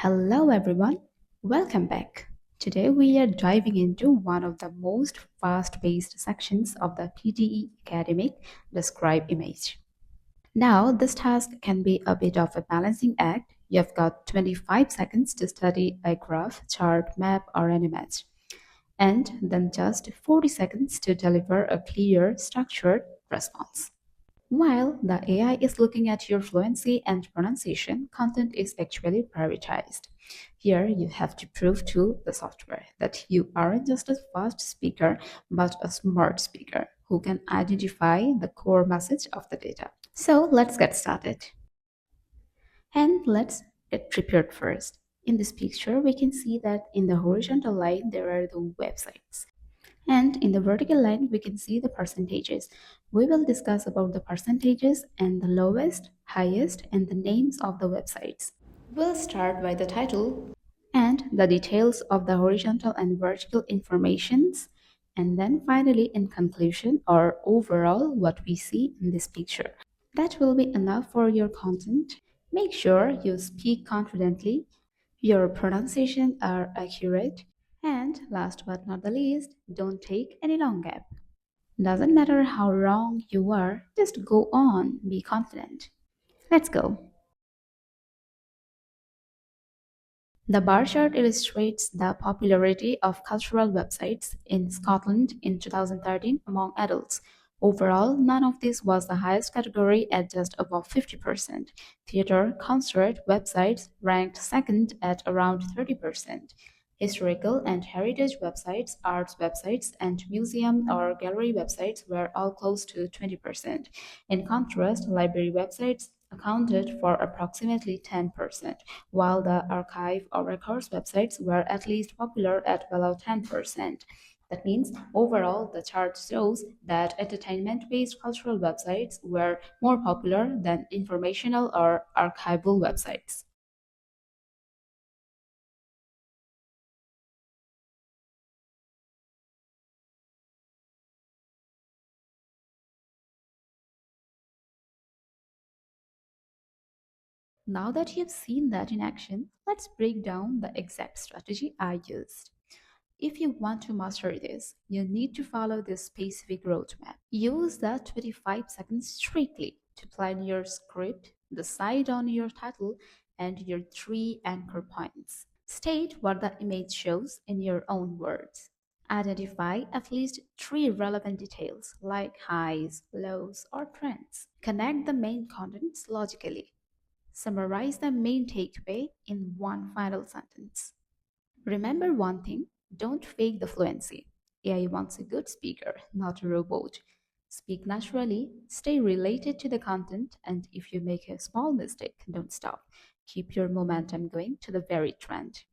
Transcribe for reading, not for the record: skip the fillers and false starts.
Hello everyone, welcome back. Today we are diving into one of the most fast-paced sections of the PTE academic Describe Image. Now, this task can be a bit of a balancing act. You've got 25 seconds to study a graph, chart, map, or an image, and then just 40 seconds to deliver a clear, structured response. While the AI is looking at your fluency and pronunciation, content is actually prioritized. Here, you have to prove to the software that you aren't just a fast speaker, but a smart speaker who can identify the core message of the data. So, let's get started. And let's get prepared first. In this picture, we can see that in the horizontal line, there are the websites. And in the vertical line, we can see the percentages. We will discuss about the percentages and the lowest, highest, and the names of the websites. We'll start by the title and the details of the horizontal and vertical informations. And then finally, in conclusion or overall, what we see in this picture. That will be enough for your content. Make sure you speak confidently, your pronunciation are accurate, and last but not the least, don't take any long gap. Doesn't matter how wrong you are, just go on, be confident. Let's go. The bar chart illustrates the popularity of cultural websites in Scotland in 2013 among adults. Overall, none of this was the highest category at just above 50%. Theater, concert websites ranked second at around 30%. Historical and heritage websites, arts websites, and museum or gallery websites were all close to 20%. In contrast, library websites accounted for approximately 10%, while the archive or records websites were at least popular at below 10%. That means overall, the chart shows that entertainment based cultural websites were more popular than informational or archival websites. Now that you've seen that in action, let's break down the exact strategy I used. If you want to master this, you need to follow this specific roadmap. Use the 25 seconds strictly to plan your script, decide on your title, and your three anchor points. State what the image shows in your own words. Identify at least three relevant details like highs, lows, or trends. Connect the main contents logically. Summarize the main takeaway in one final sentence. Remember one thing, don't fake the fluency. AI wants a good speaker, not a robot. Speak naturally, stay related to the content, and if you make a small mistake, don't stop. Keep your momentum going to the very trend.